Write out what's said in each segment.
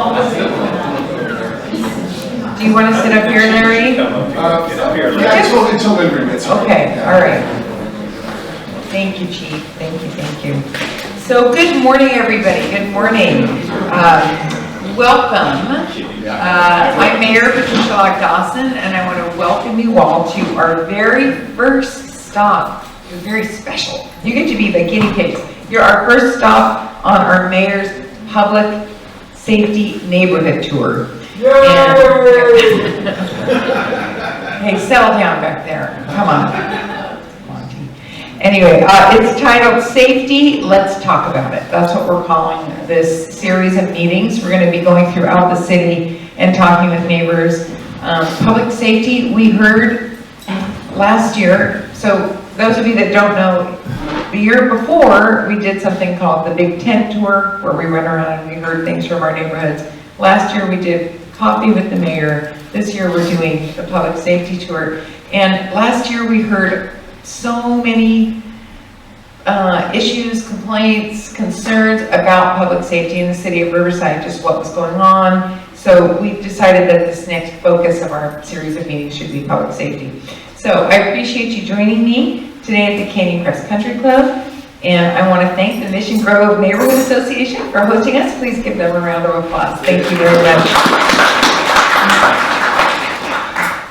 Do you want to sit up here, Larry? Yeah, until Linda gets here. Okay, all right. Thank you, Chief. Thank you. So good morning, everybody. Good morning. Welcome. I'm Mayor Patricia Dawson, and I want to welcome you all to our very first stop. It's very special. You get to be the guinea pigs. You're our first stop on our Mayor's Public Safety Neighborhood Tour. And, hey, settle down back there. Come on, T. Anyway, it's titled Safety, Let's Talk About It. That's what we're calling this series of meetings. We're going to be going throughout the city and talking with neighbors. Public safety, we heard last year. So those of you that don't know, the year before, we did something called the Big Tent Tour, where we went around and we heard things from our neighborhoods. Last year, we did Coffee with the Mayor. This year, we're doing the Public Safety Tour. And last year, we heard so many issues, complaints, concerns about public safety in the city of Riverside, just what was going on. So we decided that this next focus of our series of meetings should be public safety. So I appreciate you joining me today at the Canyon Crest Country Club. And I want to thank the Mission Grove Neighborhood Association for hosting us. Please give them a round of applause. Thank you very much.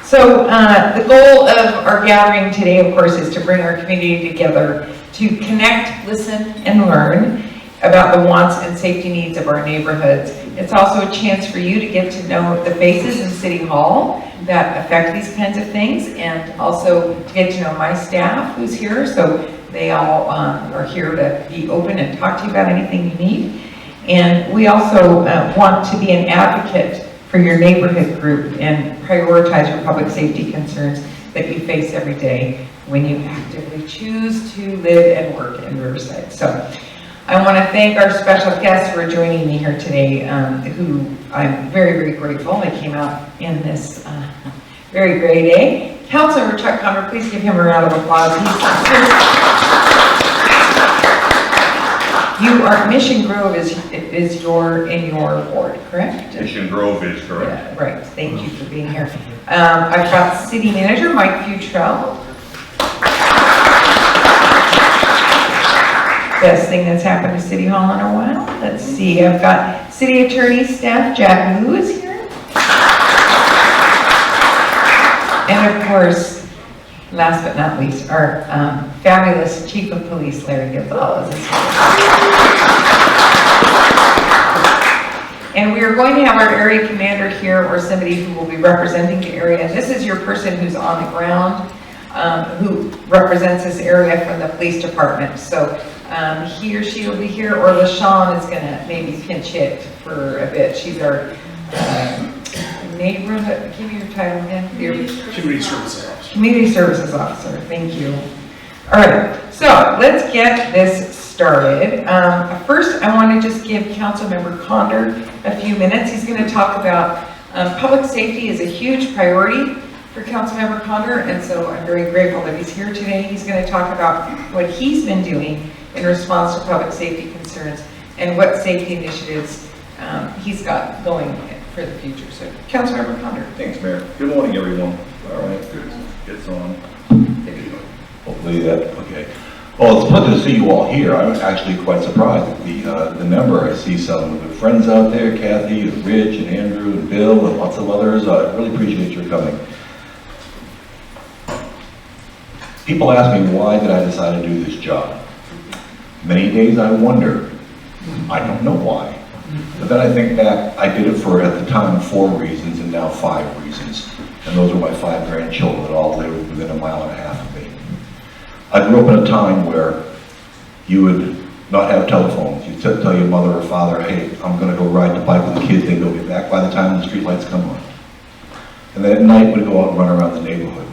So the goal of our gathering today, of course, is to bring our community together to connect, listen, and learn about the wants and safety needs of our neighborhoods. It's also a chance for you to get to know the faces in City Hall that affect these kinds of things, and also to get to know my staff who's here. So they all are here to be open and talk to you about anything you need. And we also want to be an advocate for your neighborhood group and prioritize your public safety concerns that you face every day when you actively choose to live and work in Riverside. So I want to thank our special guests for joining me here today, who I'm very, very grateful. They came out in this very gray day. Councilor Chuck Conner, please give him a round of applause. Mission Grove is in your ward, correct? Mission Grove is correct. Yeah, right. Thank you for being here. I've got City Manager Mike Futrell. Best thing that's happened to City Hall in a while. Let's see. I've got City Attorney Staff Jack Wu is here, and of course, last but not least, our fabulous Chief of Police, Larry Gonzalez, is here. And we are going to have our area commander here, or somebody who will be representing the area. And this is your person who's on the ground, who represents this area from the police department. So he or she will be here, or LaShawn is going to maybe pinch hit for a bit. She's our neighborhood, give me your title again. Community Services Officer. Community Services Officer, thank you. All right, so let's get this started. First, I want to just give Councilmember Condor a few minutes. He's going to talk about public safety is a huge priority for Councilmember Condor, and so I'm very grateful that he's here today. He's going to talk about what he's been doing in response to public safety concerns and what safety initiatives he's got going for the future. So, Councilmember Condor. Thanks, Mayor. Good morning, everyone. All right, it's on. Hopefully that, okay. Well, it's a pleasure to see you all here. I'm actually quite surprised at the number. I see some of the friends out there, Kathy and Rich and Andrew and Bill and lots of others. I really appreciate your coming. People ask me, why did I decide to do this job? Many days I wonder. I don't know why. But then I think back, I did it for, at the time, 4 reasons and now 5 reasons. And those are my 5 grandchildren that all live within a mile and a half of me. I grew up in a time where you would not have telephones. You'd tell your mother or father, hey, I'm going to go ride the bike with the kids. They'd go get back by the time the street lights come on. And then at night, we'd go out and run around the neighborhood.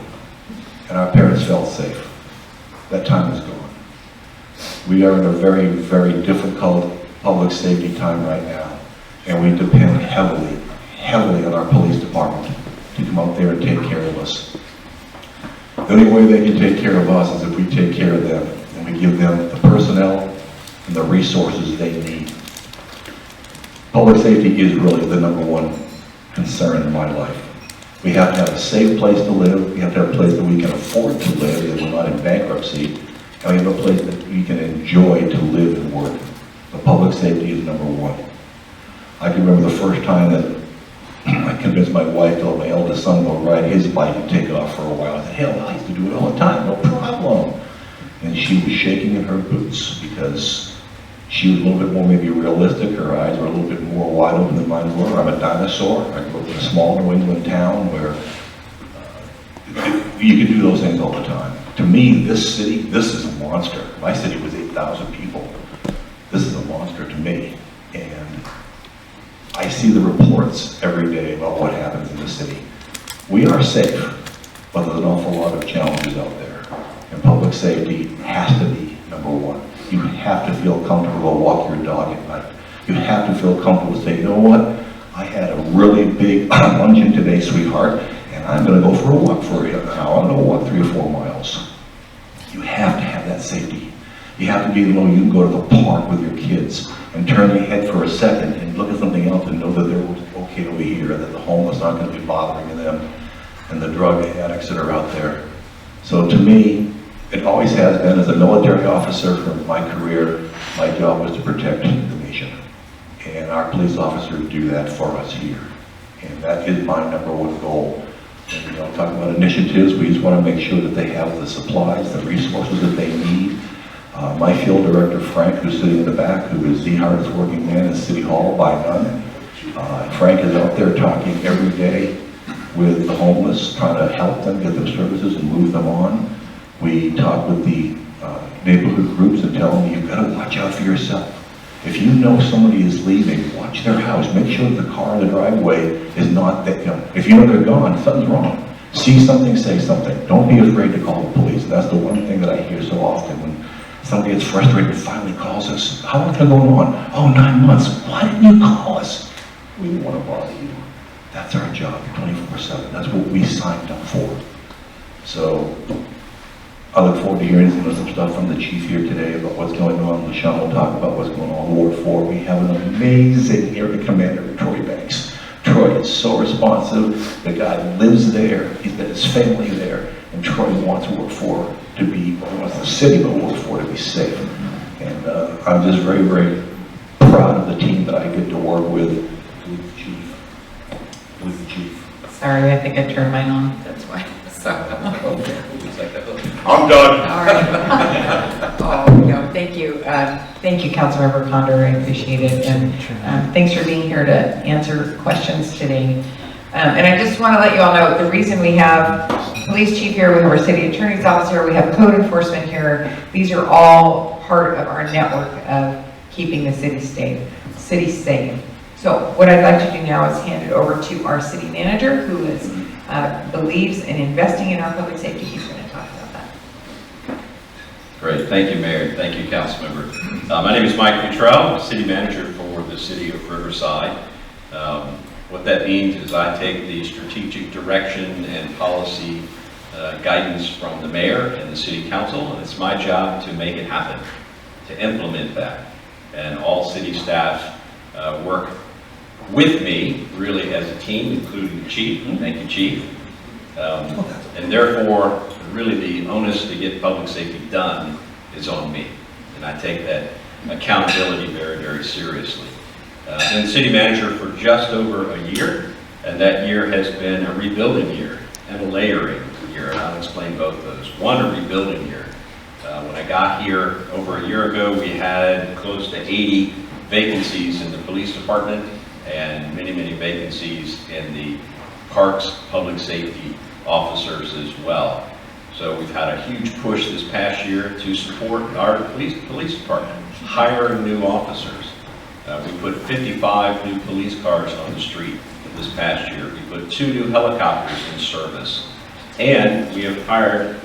And our parents felt safe. That time is gone. We are in a very, very difficult public safety time right now. And we depend heavily, heavily on our police department to come out there and take care of us. The only way they can take care of us is if we take care of them and we give them the personnel and the resources they need. Public safety is really the number one concern in my life. We have to have a safe place to live. We have to have a place that we can afford to live, that we're not in bankruptcy. And we have a place that we can enjoy to live and work. The public safety is number one. I can remember the first time that I convinced my wife to let my eldest son go ride his bike and take off for a while. I said, hell, I used to do it all the time, no problem. And she was shaking in her boots because she was a little bit more maybe realistic. Her eyes were a little bit more wide open than mine were. I'm a dinosaur. I grew up in a small New England town where you can do those things all the time. To me, this city, this is a monster. My city was 8,000 people. This is a monster to me. And I see the reports every day about what happens in the city. We are safe, but there's an awful lot of challenges out there. And public safety has to be number one. You have to feel comfortable to walk your dog at night. You have to feel comfortable to say, you know what? I had a really big luncheon today, sweetheart, and I'm going to go for a walk for an hour. I'm going to walk 3 or 4 miles. You have to have that safety. You have to be able to, you can go to the park with your kids and turn your head for a second and look at something else and know that they're okay over here, that the homeless aren't going to be bothering them, and the drug addicts that are out there. So to me, it always has been, as a military officer from my career, my job was to protect the nation. And our police officers do that for us here. And that is my number one goal. And, you know, talking about initiatives, we just want to make sure that they have the supplies, the resources that they need. My field director, Frank, who's sitting in the back, who is the hardest working man in City Hall by none. Frank is out there talking every day with the homeless, trying to help them, get them services and move them on. We talk with the neighborhood groups and tell them, you've got to watch out for yourself. If you know somebody is leaving, watch their house. Make sure that the car in the driveway is not that, you know, if you know they're gone, something's wrong. See something, say something. Don't be afraid to call the police. That's the one thing that I hear so often when somebody gets frustrated and finally calls us. How long has it been going on? Oh, 9 months. Why didn't you call us? We didn't want to bother you. That's our job, 24/7. That's what we signed up for. So I look forward to hearing some stuff from the chief here today about what's going on. LaShawn will talk about what's going on in Ward 4. We have an amazing area commander, Troy Banks. Troy is so responsive. The guy lives there. He's got his family there. And Troy wants Ward 4 to be, well, wants the city of Ward 4 to be safe. And I'm just very, very proud of the team that I get to work with the chief. With the chief. Sorry, I think I turned mine on, that's why. So. I'm done. All right. Oh, no, thank you. Thank you, Councilmember Condor, I appreciate it. And thanks for being here to answer questions today. And I just want to let you all know, the reason we have police chief here, we have our city attorney's office here, we have code enforcement here. These are all part of our network of keeping the city safe. So what I'd like to do now is hand it over to our city manager, who believes in investing in our public safety. He's going to talk about that. Great, thank you, Mayor. Thank you, Councilmember. My name is Mike Futrell. I'm City Manager for the City of Riverside. What that means is I take the strategic direction and policy guidance from the Mayor and the City Council, and it's my job to make it happen, to implement that. And all city staff work with me, really, as a team, including the Chief. Thank you, Chief. And therefore, really the onus to get public safety done is on me. And I take that accountability very, very seriously. Been city manager for just over a year, and that year has been a rebuilding year and a layering year, and I'll explain both of those. One, a rebuilding year. When I got here over a year ago, we had close to 80 vacancies in the police department and many, many vacancies in the parks public safety officers as well. So we've had a huge push this past year to support our police department, hiring new officers. We put 55 new police cars on the street this past year. We put 2 new helicopters in service. And we have hired,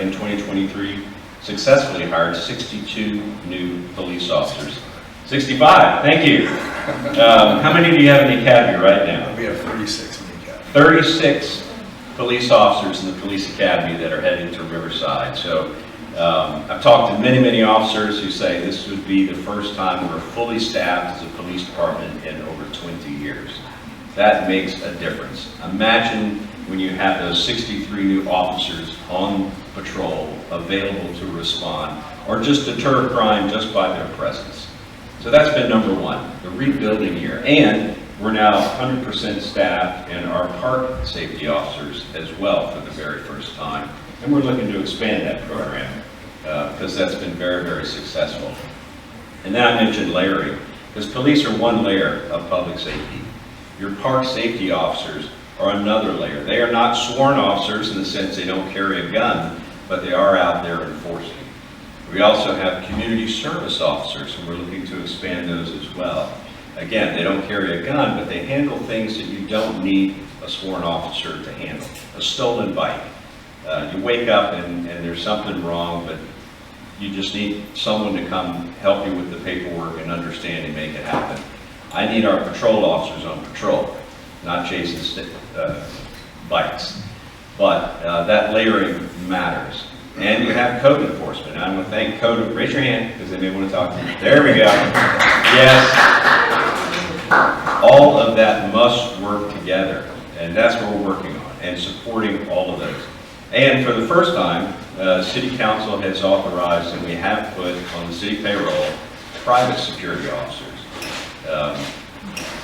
in 2023, successfully hired 62 new police officers. 65, thank you. How many do you have in the academy right now? We have 36 in the academy. 36 police officers in the police academy that are heading to Riverside. So I've talked to many, many officers who say this would be the first time we're fully staffed as a police department in over 20 years. That makes a difference. Imagine when you have those 63 new officers on patrol available to respond or just deter crime just by their presence. So that's been number one, the rebuilding year. And we're now 100% staffed in our park safety officers as well for the very first time. And we're looking to expand that program because that's been very, very successful. And then I mentioned layering, because police are one layer of public safety. Your park safety officers are another layer. They are not sworn officers in the sense they don't carry a gun, but they are out there enforcing. We also have community service officers, and we're looking to expand those as well. Again, they don't carry a gun, but they handle things that you don't need a sworn officer to handle. A stolen bike. You wake up and there's something wrong, but you just need someone to come help you with the paperwork and understand and make it happen. I need our patrol officers on patrol, not chasing bikes. But that layering matters. And you have code enforcement. I'm going to thank code. Raise your hand because they may want to talk to you. There we go. Yes. All of that must work together. And that's what we're working on and supporting all of those. And for the first time, City Council has authorized, and we have put on the city payroll, private security officers.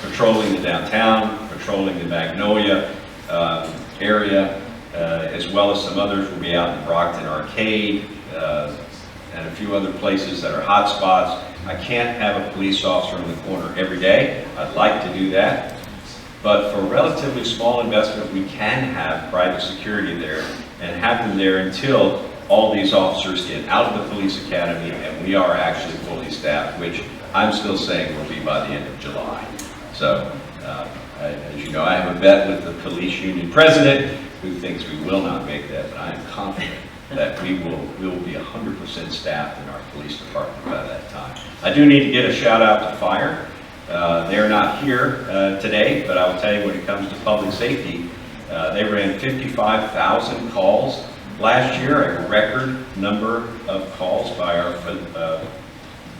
Patrolling the downtown, patrolling the Magnolia area, as well as some others will be out in Brockton Arcade and a few other places that are hot spots. I can't have a police officer in the corner every day. I'd like to do that. But for a relatively small investment, we can have private security there and have them there until all these officers get out of the police academy and we are actually fully staffed, which I'm still saying will be by the end of July. So, as you know, I have a bet with the police union president who thinks we will not make that, but I am confident that we will be 100% staffed in our police department by that time. I do need to get a shout out to fire. They're not here today, but I will tell you when it comes to public safety, they ran 55,000 calls last year, a record number of calls by our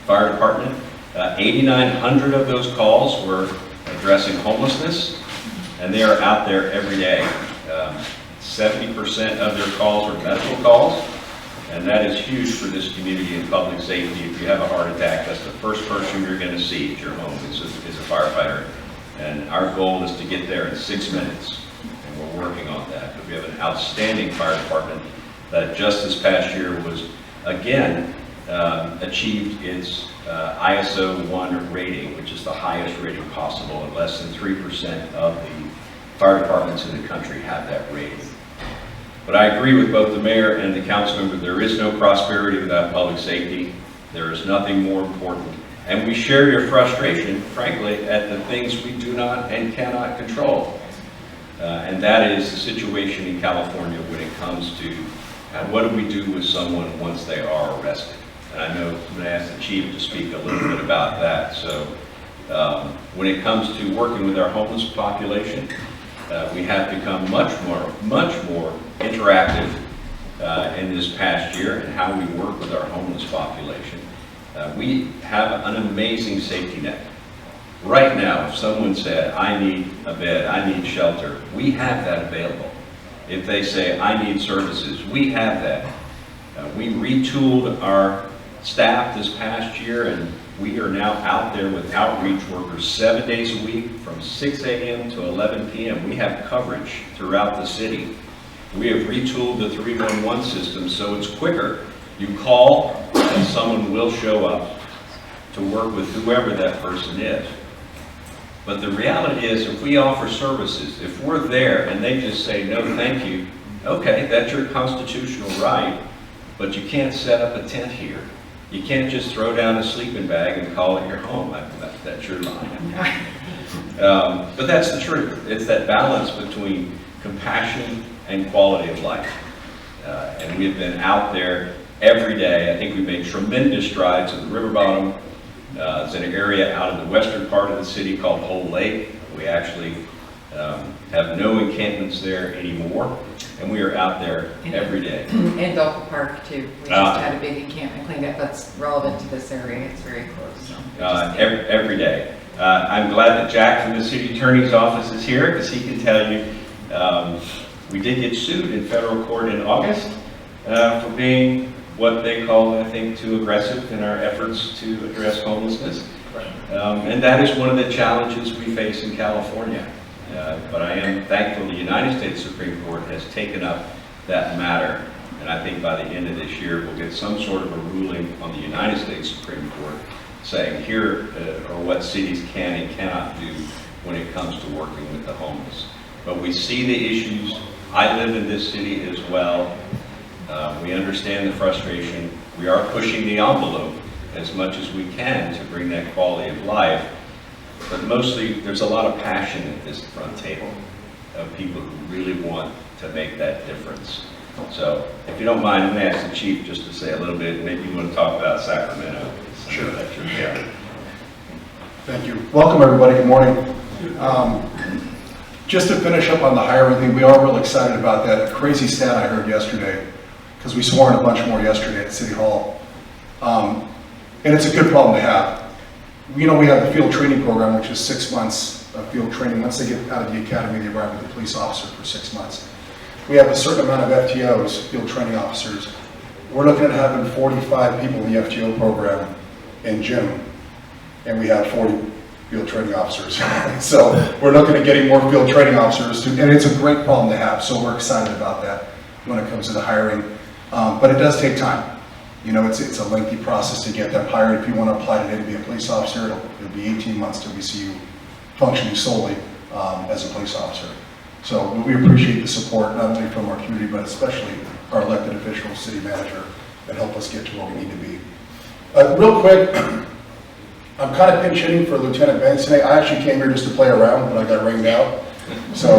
fire department. 8,900 of those calls were addressing homelessness, and they are out there every day. 70% of their calls are medical calls, and that is huge for this community in public safety. If you have a heart attack, that's the first person you're going to see at your home is a firefighter. And our goal is to get there in 6 minutes, and we're working on that. But we have an outstanding fire department that just this past year was, again, achieved its ISO 1 rating, which is the highest rating possible, and less than 3% of the fire departments in the country have that rating. But I agree with both the mayor and the council member, there is no prosperity without public safety. There is nothing more important. And we share your frustration, frankly, at the things we do not and cannot control. And that is the situation in California when it comes to what do we do with someone once they are arrested. And I know I'm going to ask the chief to speak a little bit about that. So when it comes to working with our homeless population, we have become much more interactive in this past year in how we work with our homeless population. We have an amazing safety net. Right now, if someone said, I need a bed, I need shelter, we have that available. If they say, I need services, we have that. We retooled our staff this past year, and we are now out there with outreach workers 7 days a week from 6 a.m. to 11 p.m. We have coverage throughout the city. We have retooled the 311 system so it's quicker. You call and someone will show up to work with whoever that person is. But the reality is if we offer services, if we're there and they just say, no, thank you, okay, that's your constitutional right, but you can't set up a tent here. You can't just throw down a sleeping bag and call it your home. That's your line. But that's the truth. It's that balance between compassion and quality of life. And we've been out there every day. I think we've made tremendous strides at the river bottom. It's an area out in the western part of the city called Whole Lake. We actually have no encampments there anymore. and we are out there every day. And Dolphin Park too. We just Ah. had a big encampment cleanup that's relevant to this area. It's very close, so. Every day. I'm glad that Jack from the city attorney's office is here, because he can tell you, we did get sued in federal court in August for being what they call, I think, too aggressive in our efforts to address homelessness. And that is one of the challenges we face in California. But I am thankful the United States Supreme Court has taken up that matter. And I think by the end of this year, we'll get some sort of a ruling on the United States Supreme Court saying here are what cities can and cannot do when it comes to working with the homeless. But we see the issues. I live in this city as well. We understand the frustration. We are pushing the envelope as much as we can to bring that quality of life. But mostly, there's a lot of passion at this front table of people who really want to make that difference. So, if you don't mind, I'm going to ask the chief just to say a little bit. Maybe you want to talk about Sacramento. Sure. That's your county. Thank you. Welcome, everybody. Good morning. Just to finish up on the hiring thing, we are real excited about that. A crazy stat I heard yesterday, because we swore in a bunch more yesterday at City Hall. And it's a good problem to have. You know, we have the field training program, which is 6 months of field training. Once they get out of the academy, they arrive with a police officer for 6 months. We have a certain amount of FTOs, field training officers. We're looking at having 45 people in the FTO program in June, and we have 40 field training officers. So we're looking at getting more field training officers, and it's a great problem to have, so we're excited about that when it comes to the hiring. But it does take time. You know, it's a lengthy process to get them hired. If you want to apply today to be a police officer, it'll be 18 months till we see you functioning solely as a police officer. So we appreciate the support, not only from our community, but especially our elected officials, city manager, that help us get to where we need to be. Real quick, I'm kind of pinch hitting for Lieutenant Benz today. I actually came here just to play around, but I got rained out. So,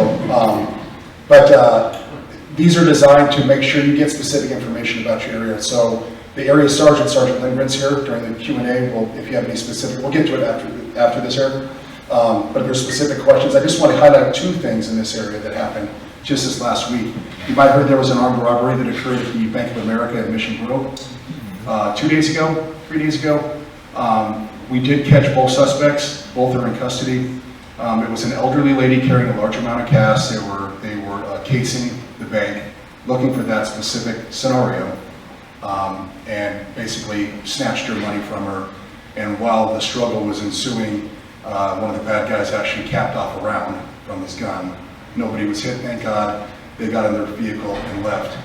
these are designed to make sure you get specific information about your area. So the area sergeant, Sergeant Lindgren's here during the Q&A. If you have any specific, we'll get to it after this area. But if there's specific questions, I just want to highlight 2 things in this area that happened just this last week. You might have heard there was an armed robbery that occurred at the Bank of America in Mission Grove 3 days ago. We did catch both suspects. Both are in custody. It was an elderly lady carrying a large amount of cash. They were casing the bank, looking for that specific scenario, and basically snatched her money from her. And while the struggle was ensuing, one of the bad guys actually capped off a round from his gun. Nobody was hit, thank God. They got in their vehicle and left.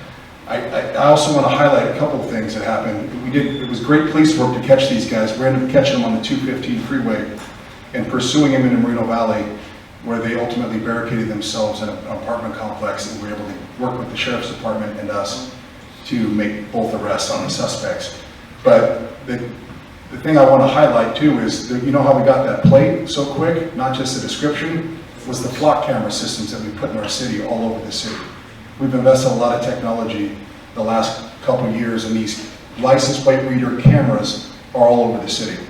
I also want to highlight a couple of things that happened. It was great police work to catch these guys. We ended up catching them on the 215 freeway and pursuing them into Moreno Valley, where they ultimately barricaded themselves in an apartment complex, and were able to work with the sheriff's department and us to make both arrests on the suspects. But the thing I want to highlight too is that, you know how we got that plate so quick, not just the description, was the flock camera systems that we put in our city, all over the city. We've invested a lot of technology the last couple of years, and these license plate reader cameras are all over the city.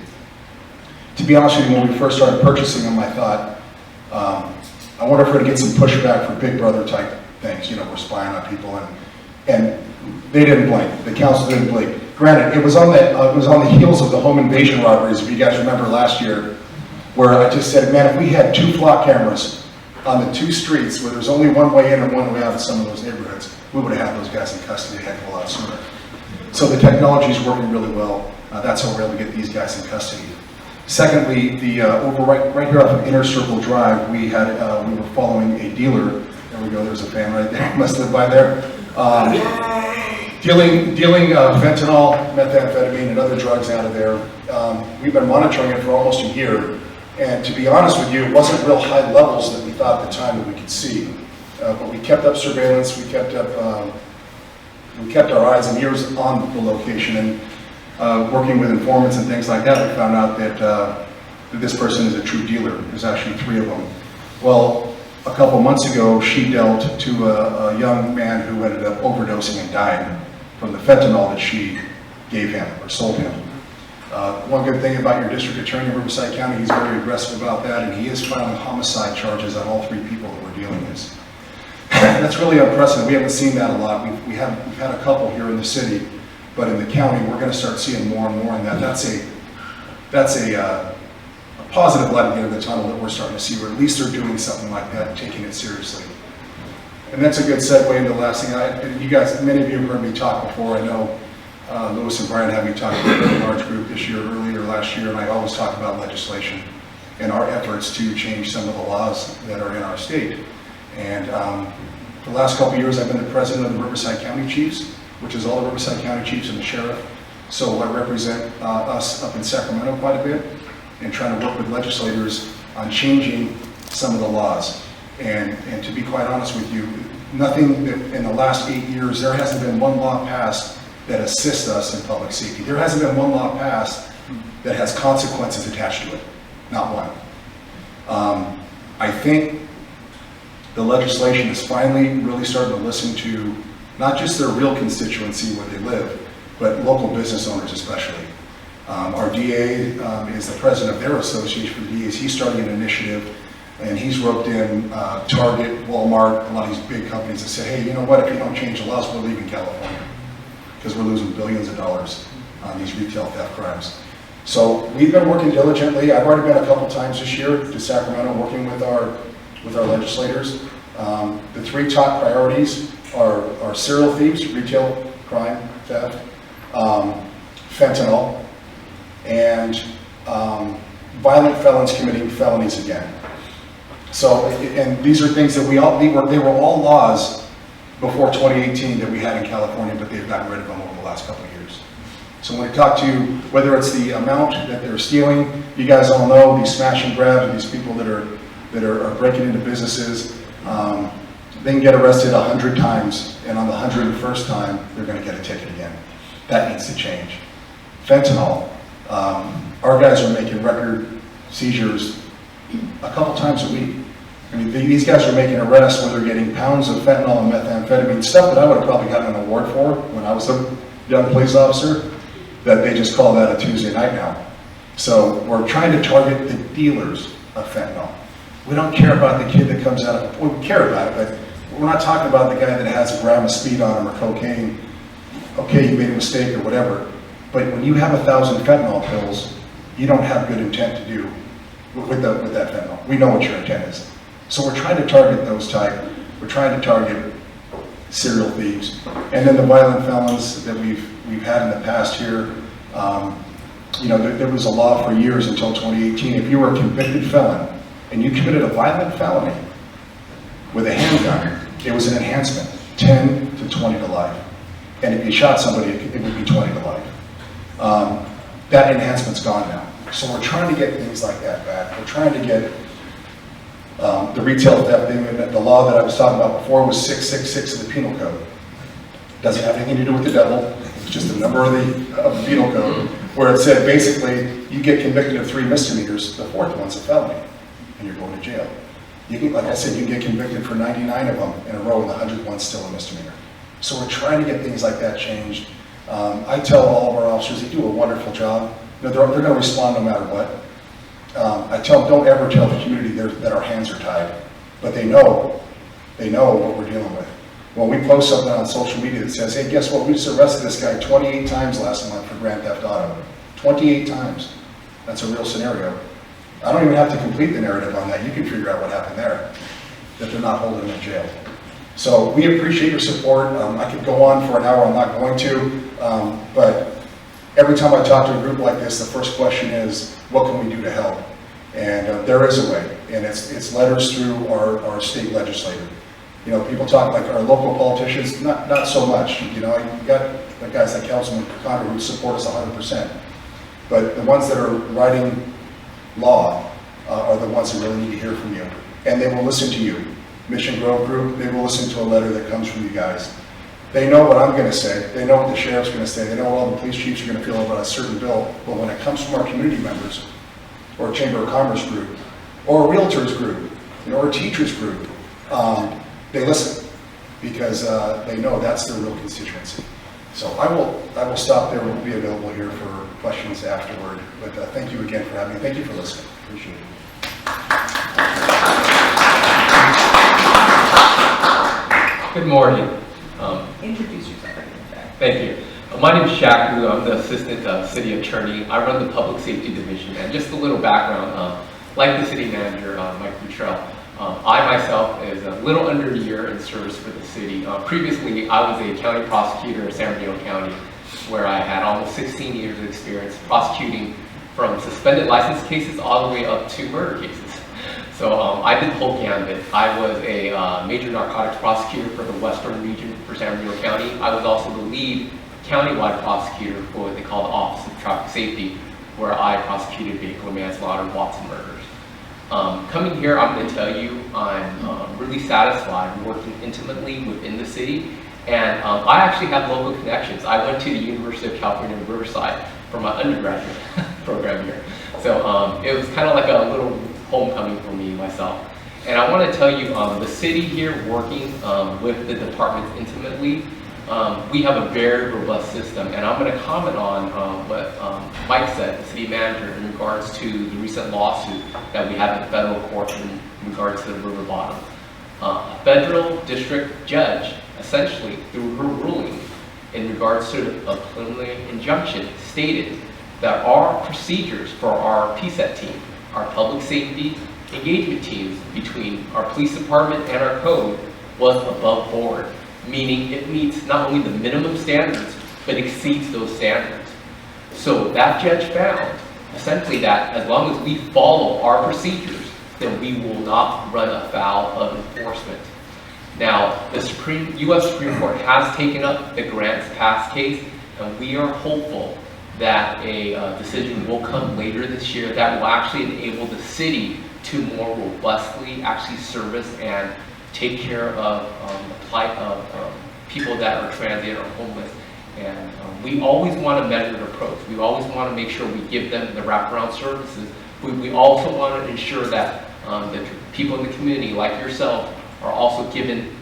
To be honest with you, when we first started purchasing them, I thought, I wonder if we're going to get some pushback for Big Brother type things. You know, we're spying on people, and they didn't blink. The council didn't blink. Granted, it was on the heels of the home invasion robberies, if you guys remember last year, where I just said, man, if we had 2 flock cameras on the 2 streets where there's only one way in and one way out of some of those neighborhoods, we would have had those guys in custody a heck of a lot sooner. So the technology is working really well. That's how we're able to get these guys in custody. Secondly, over right here off of Inner Circle Drive, we were following a dealer. There we go. There's a fan right there. Must live by there. Dealing fentanyl, methamphetamine, and other drugs out of there. We've been monitoring it for almost a year, and to be honest with you, it wasn't real high levels that we thought at the time that we could see. But we kept up surveillance. We kept our eyes and ears on the location, and working with informants and things like that, we found out that this person is a true dealer. There's actually 3 of them. Well, a couple months ago, she dealt to a young man who ended up overdosing and dying from the fentanyl that she gave him or sold him. One good thing about your district attorney in Riverside County, he's very aggressive about that, and he is filing homicide charges on all 3 people that we're dealing with. That's really unprecedented. We haven't seen that a lot. We've had a couple here in the city, but in the county, we're going to start seeing more and more. And that's a positive light at the end of the tunnel that we're starting to see, or at least they're doing something like that, and taking it seriously. And that's a good segue into the last thing. You guys, many of you have heard me talk before. I know Louis and Brian had me talk about a very large group this year, earlier last year, and I always talk about legislation and our efforts to change some of the laws that are in our state. And for the last couple of years, I've been the president of the Riverside County Chiefs, which is all the Riverside County Chiefs and the sheriff. So I represent us up in Sacramento quite a bit and trying to work with legislators on changing some of the laws. And to be quite honest with you, nothing that in the last 8 years, there hasn't been one law passed that assists us in public safety. There hasn't been one law passed that has consequences attached to it, not one. I think the legislation is finally really starting to listen to not just their real constituency where they live, but local business owners especially. Our DA is the president of their association for the DAs. He's starting an initiative, and he's roped in Target, Walmart, a lot of these big companies that said, hey, you know what, if you don't change the laws, we're leaving California because we're losing billions of dollars on these retail theft crimes. So we've been working diligently. I've already been a couple times this year to Sacramento working with our legislators. The 3 top priorities are serial thieves, retail crime, theft, fentanyl, and violent felons committing felonies again. So, and these are things that they were all laws before 2018 that we had in California, but they've gotten rid of them over the last couple of years. So when we talk to, whether it's the amount that they're stealing, you guys all know these smash and grabs of these people that are breaking into businesses, they can get arrested 100 times, and on the 101st time, they're going to get a ticket again. That needs to change. Fentanyl, our guys are making record seizures a couple times a week. I mean, these guys are making arrests where they're getting pounds of fentanyl and methamphetamine, stuff that I would have probably gotten an award for when I was a young police officer, that they just call that a Tuesday night now. So we're trying to target the dealers of fentanyl. We don't care about the kid that comes out of, we care about it, but we're not talking about the guy that has a gram of speed on him or cocaine. Okay, you made a mistake or whatever. But when you have 1,000 fentanyl pills, you don't have good intent to do with that fentanyl. We know what your intent is. So we're trying to target those type. We're trying to target serial thieves. And then the violent felons that we've had in the past here, you know, there was a law for years until 2018. If you were a convicted felon and you committed a violent felony with a handgun, it was an enhancement, 10 to 20 to life. And if you shot somebody, it would be 20 to life. That enhancement's gone now. So we're trying to get things like that back. We're trying to get the retail theft thing, the law that I was talking about before was 666 of the penal code. Doesn't have anything to do with the devil. It's just a number of the penal code where it said basically you get convicted of 3 misdemeanors, the 4th one's a felony, and you're going to jail. You can, like I said, you get convicted for 99 of them in a row, and the 100th one's still a misdemeanor. So we're trying to get things like that changed. I tell all of our officers, they do a wonderful job. They're going to respond no matter what. I tell them, don't ever tell the community that our hands are tied, but they know what we're dealing with. When we post something on social media that says, hey, guess what, we just arrested this guy 28 times last month for grand theft auto. 28 times. That's a real scenario. I don't even have to complete the narrative on that. You can figure out what happened there, that they're not holding him in jail. So we appreciate your support. I could go on for an hour, I'm not going to, but every time I talk to a group like this, the first question is, what can we do to help? And there is a way, and it's letters through our state legislator. You know, people talk like our local politicians, not so much. You know, you got like guys like Councilman Conner who support us 100%. But the ones that are writing law are the ones that really need to hear from you. And they will listen to you. Mission Grove Group, they will listen to a letter that comes from you guys. They know what I'm going to say. They know what the sheriff's going to say. They know what all the police chiefs are going to feel about a certain bill. But when it comes from our community members, or a Chamber of Commerce group, or a realtors group, you know, or a teachers group, they listen because they know that's their real constituency. So I will stop there. We'll be available here for questions afterward. But thank you again for having me. Thank you for listening. Appreciate it. Good morning. Introduce yourself. Thank you. My name is Shaq Wu. I'm the Assistant City Attorney. I run the Public Safety Division. And just a little background, like the City Manager, Mike Futrell, I myself is a little under a year in service for the city. Previously, I was a county prosecutor in San Bernardino County, where I had almost 16 years of experience prosecuting from suspended license cases all the way up to murder cases. So I did the whole gambit. I was a major narcotics prosecutor for the Western region for San Bernardino County. I was also the lead countywide prosecutor for what they call the Office of Traffic Safety, where I prosecuted vehicular manslaughter and Watson murders. Coming here, I'm going to tell you I'm really satisfied working intimately within the city, and I actually have local connections. I went to the University of California, Riverside for my undergraduate program here. So it was kind of like a little homecoming for me, myself. And I want to tell you, the city here working with the departments intimately, we have a very robust system. And I'm going to comment on what Mike said, the city manager, in regards to the recent lawsuit that we have in federal court in regards to the river bottom. A federal district judge, essentially, through her ruling in regards to a preliminary injunction, stated that our procedures for our PSET team, our public safety engagement teams between our police department and our code, was above board, meaning it meets not only the minimum standards, but exceeds those standards. So that judge found, essentially, that as long as we follow our procedures, then we will not run afoul of enforcement. Now, the U.S. Supreme Court has taken up the Grants Pass case, and we are hopeful that a decision will come later this year that will actually enable the city to more robustly actually service and take care of the plight of people that are transient or homeless. And we always want a measured approach. We always want to make sure we give them the wraparound services. We also want to ensure that the people in the community, like yourself, are also given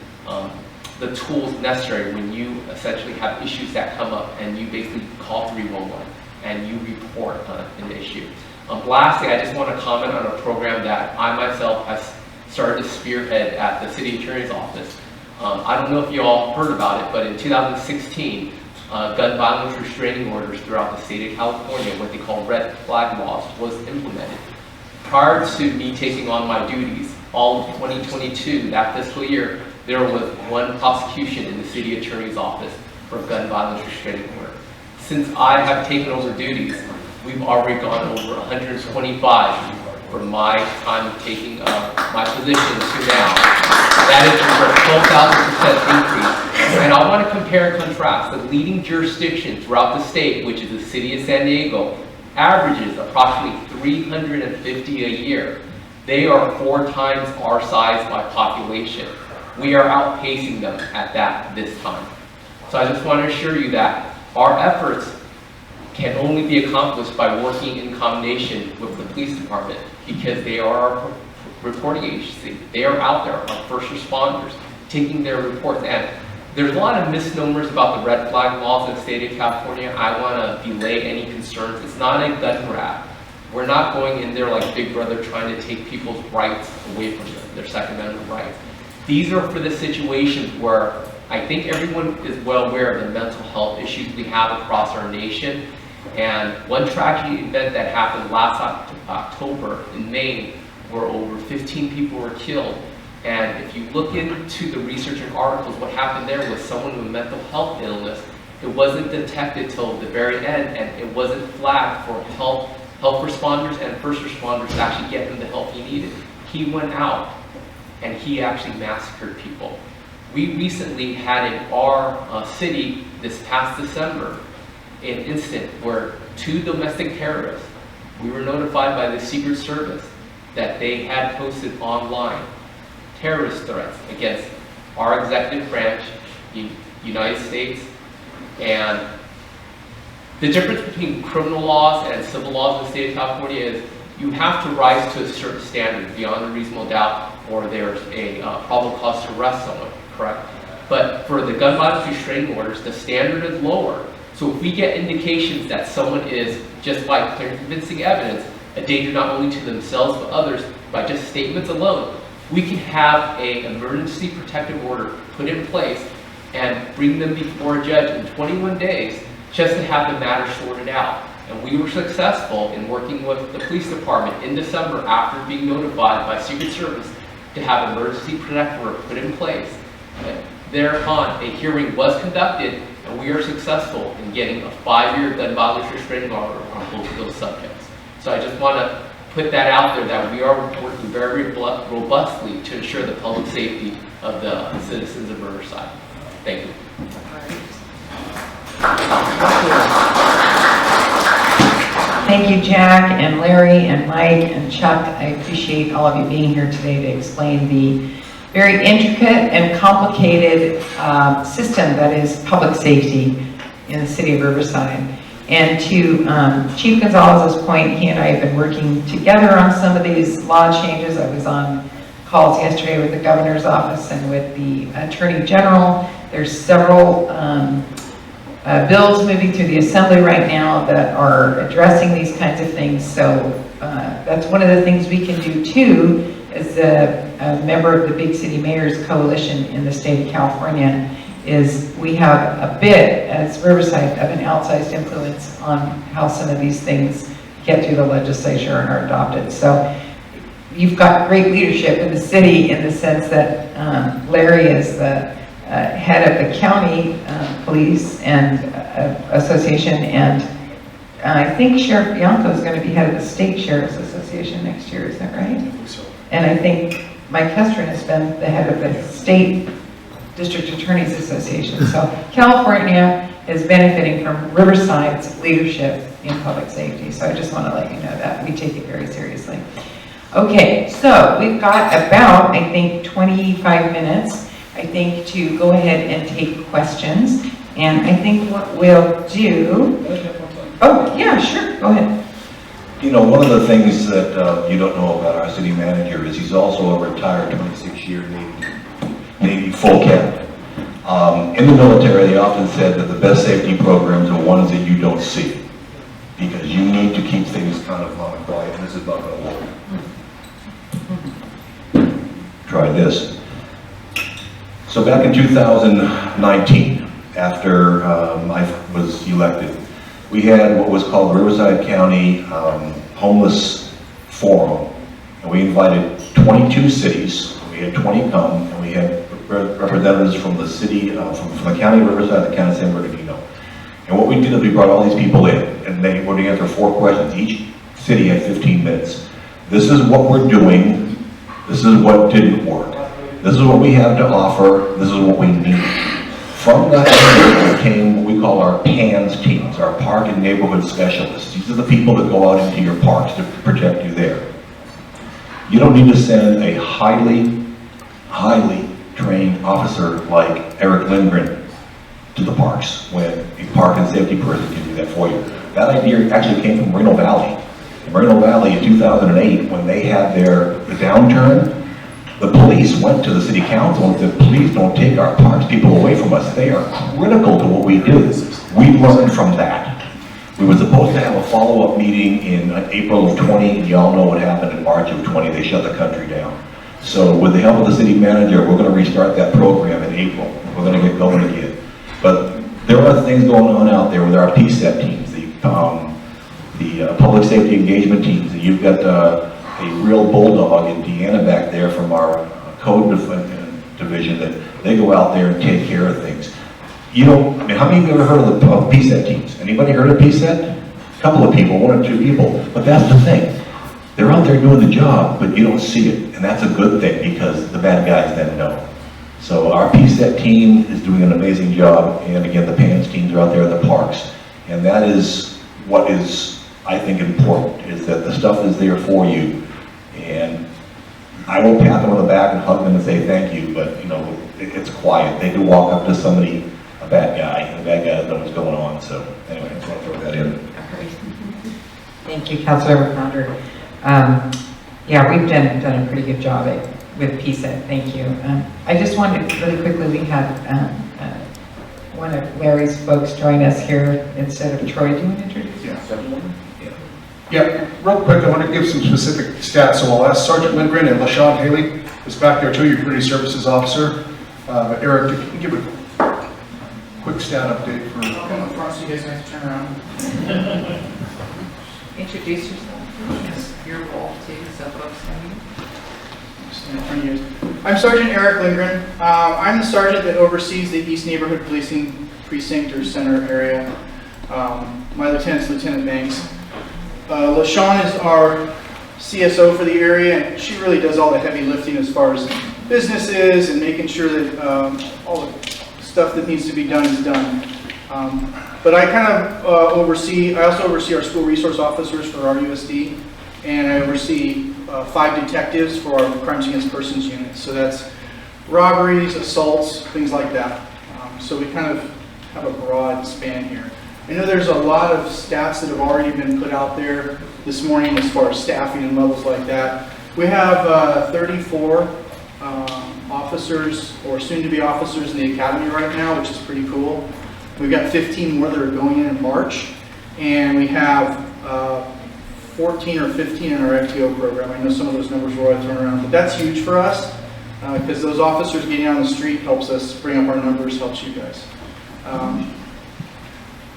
the tools necessary when you essentially have issues that come up and you basically call 311 and you report an issue. Lastly, I just want to comment on a program that I myself have started to spearhead at the City Attorney's Office. I don't know if you all heard about it, but in 2016, gun violence restraining orders throughout the state of California, what they call red flag laws, was implemented. Prior to me taking on my duties, all of 2022, that fiscal year, there was one prosecution in the City Attorney's Office for gun violence restraining order. Since I have taken over duties, we've already gone over 125 from my time of taking my position to now. That is over a 12,000% increase. And I want to compare and contrast. The leading jurisdiction throughout the state, which is the city of San Diego, averages approximately 350 a year. They are 4 times our size by population. We are outpacing them at that this time. So I just want to assure you that our efforts can only be accomplished by working in combination with the police department, because they are our reporting agency. They are out there, our first responders, taking their reports. And there's a lot of misnomers about the red flag laws in the state of California. I want to delay any concerns. It's not a gun grab. We're not going in there like Big Brother trying to take people's rights away from them, their Second Amendment rights. These are for the situations where I think everyone is well aware of the mental health issues we have across our nation. And one tragedy event that happened last October in Maine, where over 15 people were killed. And if you look into the research and articles, what happened there was someone with mental health illness. It wasn't detected till the very end, and it wasn't flagged for health responders and first responders to actually get him the help he needed. He went out and he actually massacred people. We recently had in our city this past December an incident where 2 domestic terrorists, we were notified by the Secret Service that they had posted online terrorist threats against our executive branch, the United States. And the difference between criminal laws and civil laws in the state of California is you have to rise to a certain standard beyond a reasonable doubt, or there's a probable cause to arrest someone, correct? But for the gun violence restraining orders, the standard is lower. So if we get indications that someone is, just by clear and convincing evidence, a danger not only to themselves but others, by just statements alone, we can have an emergency protective order put in place and bring them before a judge in 21 days just to have the matter sorted out. And we were successful in working with the police department in December after being notified by Secret Service to have emergency protective order put in place. And thereupon, a hearing was conducted, and we are successful in getting a 5-year gun violence restraining order on both of those subjects. So I just want to put that out there that we are working very robustly to ensure the public safety of the citizens of Riverside. Thank you. Thank you, Jack and Larry and Mike and Chuck. I appreciate all of you being here today to explain the very intricate and complicated system that is public safety in the city of Riverside. And to Chief Gonzalez's point, he and I have been working together on some of these law changes. I was on calls yesterday with the governor's office and with the attorney general. There's several bills moving through the assembly right now that are addressing these kinds of things. So that's one of the things we can do too, as a member of the Big City Mayors Coalition in the state of California, is we have a bit, as Riverside, of an outsized influence on how some of these things get through the legislature and are adopted. So you've got great leadership in the city in the sense that Larry is the head of the county police and association, and I think Sheriff Bianco is going to be head of the state sheriff's association next year. Is that right? I think so. And I think Mike Hestron has been the head of the state district attorneys association. So California is benefiting from Riverside's leadership in public safety. So I just want to let you know that we take it very seriously. Okay, so we've got about, I think, 25 minutes, I think, to go ahead and take questions. And I think what we'll do... Oh, yeah, sure, go ahead. You know, one of the things that you don't know about our city manager is he's also a retired 26-year Navy full captain. In the military, they often said that the best safety programs are ones that you don't see, because you need to keep things kind of on a quiet, and this is not going to work. Try this. So back in 2019, after I was elected, we had what was called the Riverside County Homeless Forum, and we invited 22 cities. We had 20 come, and we had representatives from the city, from the county of Riverside, the county of San Bernardino. And what we did is we brought all these people in, and they were to answer 4 questions. Each city had 15 minutes. This is what we're doing. This is what didn't work. This is what we have to offer. This is what we need. From that came what we call our PANS teams, our Park and Neighborhood Specialists. These are the people that go out into your parks to protect you there. You don't need to send a highly trained officer like Eric Lindgren to the parks when a park and safety person can do that for you. That idea actually came from Moreno Valley. In Moreno Valley in 2008, when they had the downturn, the police went to the city council and said, please don't take our parks people away from us. They are critical to what we do. We learned from that. We were supposed to have a follow-up meeting in April of 20, and y'all know what happened in March of 20. They shut the country down. So with the help of the city manager, we're going to restart that program in April. We're going to get going again. But there are things going on out there with our PSET teams, the public safety engagement teams. And you've got a real bulldog in Deanna back there from our code division that they go out there and take care of things. You know, I mean, how many of you ever heard of the PSET teams? Anybody heard of PSET? A couple of people, 1 or 2 people. But that's the thing. They're out there doing the job, but you don't see it. And that's a good thing, because the bad guys then know. So our PSET team is doing an amazing job. And again, the PANS teams are out there in the parks. And that is what is, I think, important, is that the stuff is there for you. And I won't pat them on the back and hug them and say thank you, but you know, it's quiet. They do walk up to somebody, a bad guy, and the bad guy doesn't know what's going on. So anyway, I just want to throw that in. Thank you, Councilmember Condor. Yeah, we've done a pretty good job with PSET. Thank you. I just wanted really quickly, we had one of Larry's folks join us here instead of Troy. Do you want to introduce yourself? Yeah, real quick, I want to give some specific stats. So I'll ask Sergeant Lindgren and LaShawn Haley. is back there too, your community services officer. But Eric, if you can give a quick stat update for. I'll come up front so you guys don't have to turn around. Introduce yourself. Yes, your role too, so folks know you. Stand in front of you guys. I'm Sergeant Eric Lindgren. I'm the sergeant that oversees the East Neighborhood Policing Precinct or Center area. My lieutenant's Lieutenant Banks. LaShawn is our CSO for the area, and she really does all the heavy lifting as far as businesses and making sure that all the stuff that needs to be done is done. But I kind of I also oversee our school resource officers for our USD, and I oversee 5 detectives for our crimes against persons unit. So that's robberies, assaults, things like that. So we kind of have a broad span here. I know there's a lot of stats that have already been put out there this morning as far as staffing and levels like that. We have 34 officers or soon-to-be officers in the academy right now, which is pretty cool. We've got 15 more that are going in March, and we have 14 or 15 in our FTO program. I know some of those numbers were already thrown around, but that's huge for us because those officers getting on the street helps us bring up our numbers, helps you guys.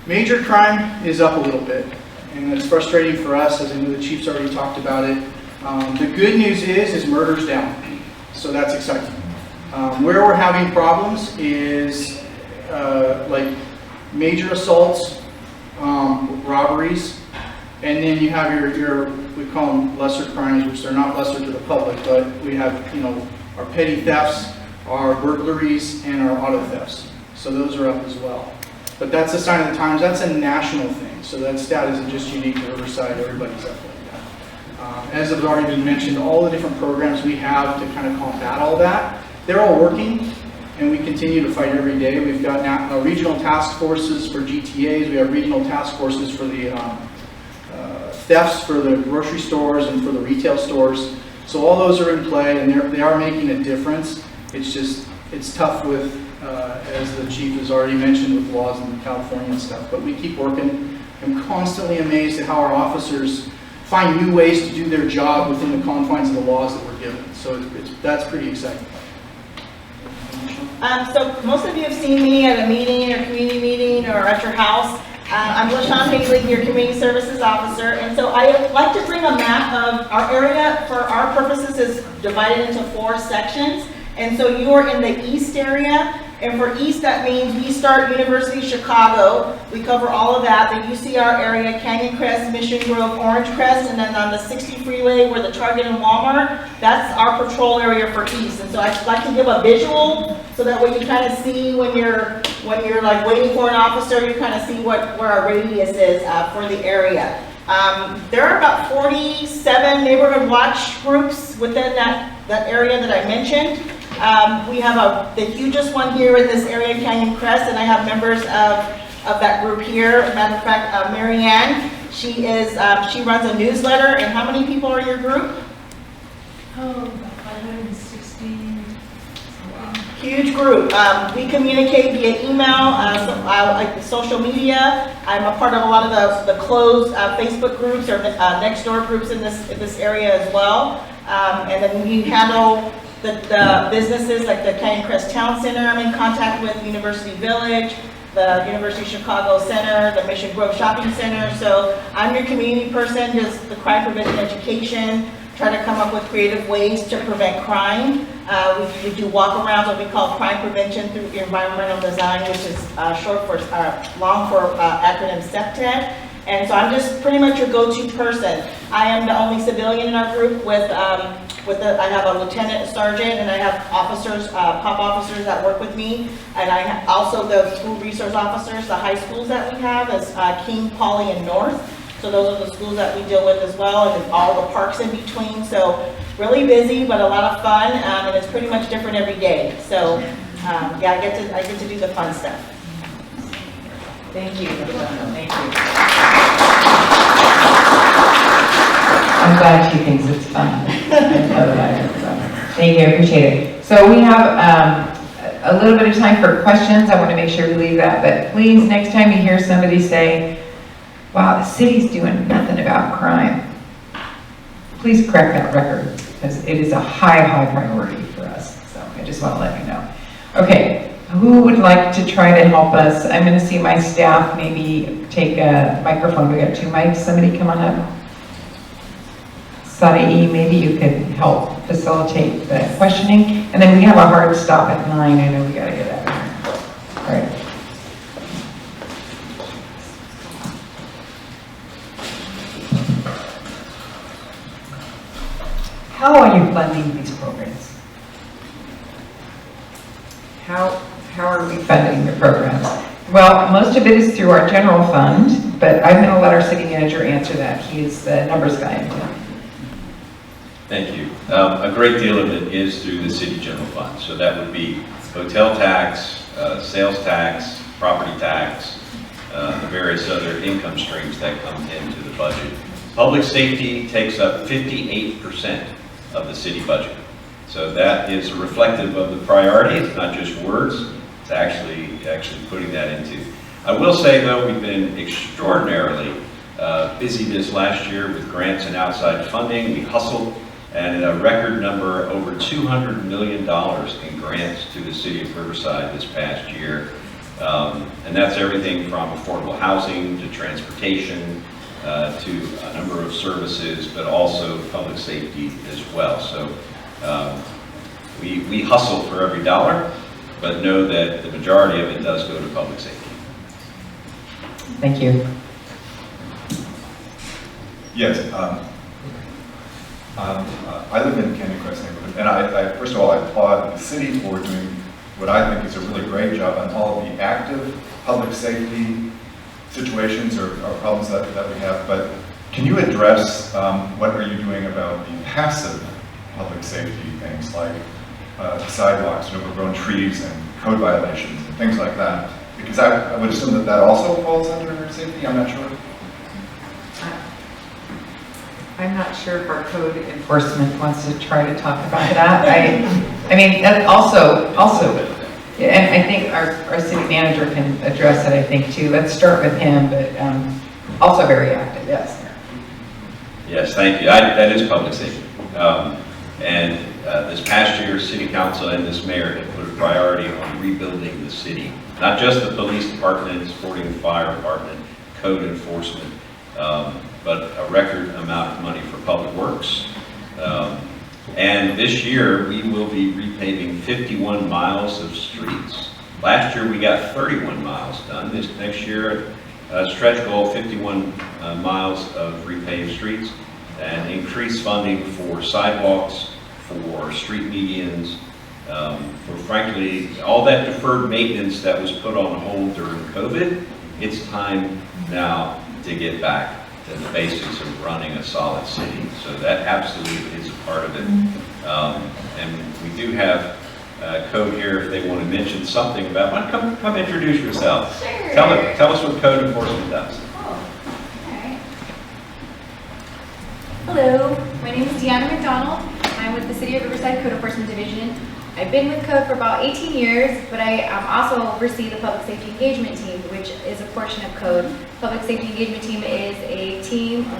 Major crime is up a little bit, and it's frustrating for us, as I know the chief's already talked about it. The good news is murder's down, so that's exciting. Where we're having problems is like major assaults, robberies, and then you have your we call them lesser crimes, which they're not lesser to the public, but we have, you know, our petty thefts, our burglaries, and our auto thefts. So those are up as well. But that's a sign of the times. That's a national thing. So that stat isn't just unique to Riverside. Everybody's up like that. As has already been mentioned, all the different programs we have to kind of combat all that, they're all working, and we continue to fight every day. We've got now regional task forces for GTAs. We have regional task forces for the thefts for the grocery stores and for the retail stores. So all those are in play, and they are making a difference. It's just, it's tough with, as the chief has already mentioned, with laws in California and stuff, but we keep working. I'm constantly amazed at how our officers find new ways to do their job within the confines of the laws that we're given. So that's pretty exciting. So most of you have seen me at a meeting or community meeting or at your house. I'm LaShawn Haley, your Community Services Officer, and so I like to bring a map of our area. For our purposes, is divided into 4 sections. And so you are in the east area, and for east that means we start University of Chicago. We cover all of that. Then you see our area, Canyon Crest, Mission Grove, Orange Crest, and then on the 60 freeway where the Target and Walmart, that's our patrol area for east. And so I like to give a visual so that way you kind of see when you're like waiting for an officer, you kind of see where our radius is for the area. There are about 47 neighborhood watch groups within that area that I mentioned. We have the hugest one here in this area, Canyon Crest, and I have members of that group here. Matter of fact, Mary Ann, she runs a newsletter. And how many people are in your group? Oh, about 560. Huge group. We communicate via email, like the social media. I'm a part of a lot of the closed Facebook groups or next door groups in this area as well. And then we handle the businesses like the Canyon Crest Town Center. I'm in contact with University Village, the University of Chicago Center, the Mission Grove Shopping Center. So I'm your community person, just the crime prevention education, try to come up with creative ways to prevent crime. We do walk-arounds, what we call crime prevention through environmental design, which is long for acronym SEPTED. And so I'm just pretty much your go-to person. I am the only civilian in our group I have a lieutenant, a sergeant, and I have officers, pop officers that work with me. And I have also the school resource officers, the high schools that we have is King, Poly, and North. So those are the schools that we deal with as well, and then all the parks in between. So really busy, but a lot of fun, and it's pretty much different every day. So yeah, I get to do the fun stuff. Thank you. Thank you. I'm glad she thinks it's fun. Thank you, I appreciate it. So we have a little bit of time for questions. I want to make sure we leave that, but please, next time you hear somebody say, wow, the city's doing nothing about crime, please correct that record. because it is a high, high priority for us. So I just want to let you know. Okay, who would like to try to help us? I'm going to see my staff maybe take a microphone. We got 2 mics. Somebody come on up. Sadie, maybe you could help facilitate the questioning. And then we have a hard stop at 9. I know we got to get out of here. All right. How are you funding these programs? How are we funding the programs? Well, most of it is through our general fund, but I'm going to let our city manager answer that. He is the numbers guy. Thank you. A great deal of it is through the city general fund. So that would be hotel tax, sales tax, property tax, the various other income streams that come into the budget. Public safety takes up 58% of the city budget. So that is reflective of the priority. It's not just words. It's actually putting that into. I will say though, we've been extraordinarily busy this last year with grants and outside funding. We hustled, and a record number, over $200 million in grants to the city of Riverside this past year. And that's everything from affordable housing to transportation to a number of services, but also public safety as well. So we hustle for every dollar, but know that the majority of it does go to public safety. Thank you. Yes. I live in Canyon Crest neighborhood, and I first of all, I applaud the city for doing what I think is a really great job on all of the active public safety situations or problems that we have. But can you address what are you doing about the passive public safety things like sidewalks and overgrown trees and code violations and things like that? Because I would assume that also falls under safety. I'm not sure. I'm not sure if our code enforcement wants to try to talk about that. I mean, that also, and I think our city manager can address it, I think, too. Let's start with him, but also very active, yes. Yes, thank you. That is public safety. And this past year, City Council and this mayor have put a priority on rebuilding the city. Not just the police department, supporting the fire department, code enforcement, but a record amount of money for public works. And this year, we will be repaving 51 miles of streets. Last year, we got 31 miles done. This next year, stretch goal, 51 miles of repaved streets, and increased funding for sidewalks, for street medians, for frankly, all that deferred maintenance that was put on hold during COVID. It's time now to get back to the basics of running a solid city. So that absolutely is a part of it. And we do have code here if they want to mention something about, come introduce yourself. Sure. Tell us what code enforcement does. Alright. Hello, my name is Deanna McDonald. I'm with the City of Riverside Code Enforcement Division. I've been with Code for about 18 years, but I also oversee the Public Safety Engagement Team, which is a portion of Code. Public Safety Engagement Team is a team, a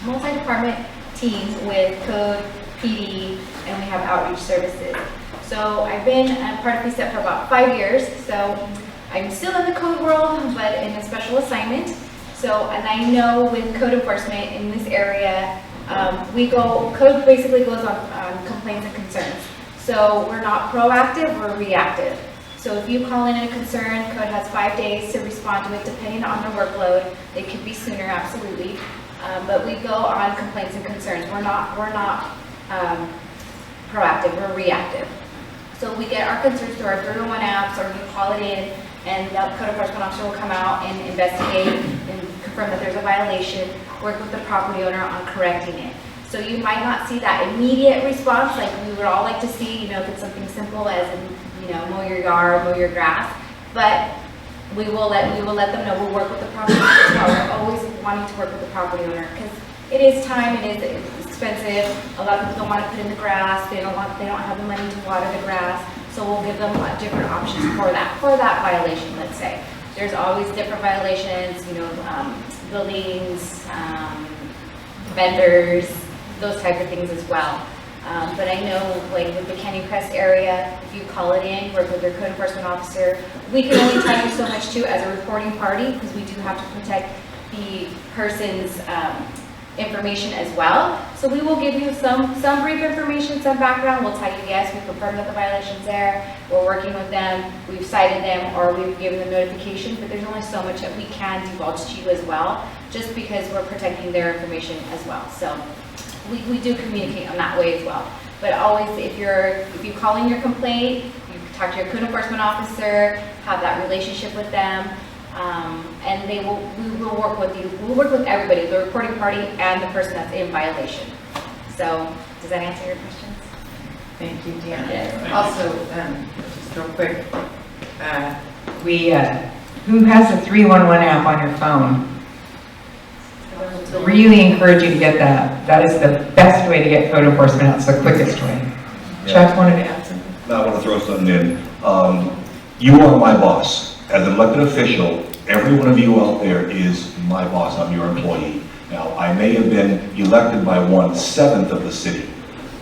multi-department team with Code, PD, and we have outreach services. So I've been a part of PSEP for about 5 years, so I'm still in the code world, but in a special assignment. So, and I know with code enforcement in this area, code basically goes on complaints and concerns. So we're not proactive, we're reactive. So if you call in a concern, code has 5 days to respond to it depending on their workload. They could be sooner, absolutely. But we go on complaints and concerns. We're not proactive, we're reactive. So we get our concerns through our 301 apps, or you call it in, and the code enforcement officer will come out and investigate and confirm that there's a violation, work with the property owner on correcting it. So you might not see that immediate response like we would all like to see, if it's something simple as mow your yard, mow your grass, but we will let them know. We'll work with the property owner. We're always wanting to work with the property owner because it is time, it is expensive. A lot of people don't want to put in the grass. They don't have the money to water the grass. So we'll give them different options for that violation, let's say. There's always different violations, buildings, vendors, those types of things as well. But I know, like with the Canyon Crest area, if you call it in, work with your code enforcement officer, we can only tell you so much too as a reporting party, because we do have to protect the person's information as well. So we will give you some brief information, some background. We'll tell you, yes, we confirmed that the violation's there, we're working with them, we've cited them, or we've given them notification, but there's only so much that we can divulge to you as well, just because we're protecting their information as well. So we do communicate on that way as well. But always, if you call in your complaint, you talk to your code enforcement officer, have that relationship with them, and we will work with you. We'll work with everybody, the reporting party and the person that's in violation. So, does that answer your questions? Thank you, Deanna. Yes. Also, just real quick, who has the 311 app on your phone? Really encourage you to get that. That is the best way to get code enforcement out. It's the quickest way. Chuck wanted to add something. Now, I want to throw something in. You are my boss. As an elected official, every one of you out there is my boss. I'm your employee. Now, I may have been elected by 1/7 of the city,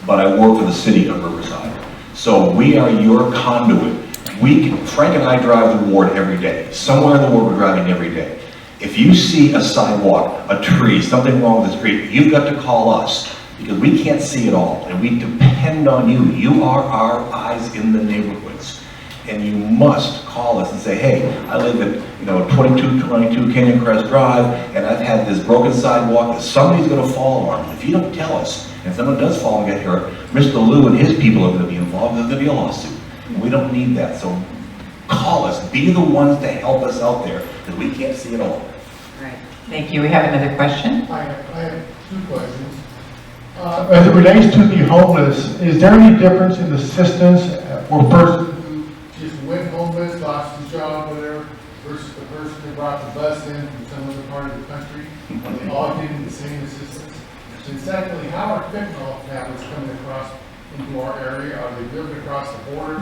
but I work for the city of Riverside. So we are your conduit. Frank and I drive the ward every day. Somewhere in the ward we're driving every day. If you see a sidewalk, a tree, something wrong with the street, you've got to call us, because we can't see it all, and we depend on you. You are our eyes in the neighborhoods, and you must call us and say, hey, I live at 2222 Canyon Crest Drive, and I've had this broken sidewalk, and somebody's going to fall on me. If you don't tell us, and if someone does fall and get hurt, Mr. Lou and his people are going to be involved. There's going to be a lawsuit. And we don't need that, so call us. Be the ones to help us out there, because we can't see it all. Right. Thank you. We have another question. I have two questions. As it relates to the homeless, is there any difference in assistance for a person who just went homeless, lost his job, whatever, versus the person who brought the bus in from some other part of the country? Are they all getting the same assistance? And secondly, how are fentanyl tablets coming across into our area? Are they driven across the border?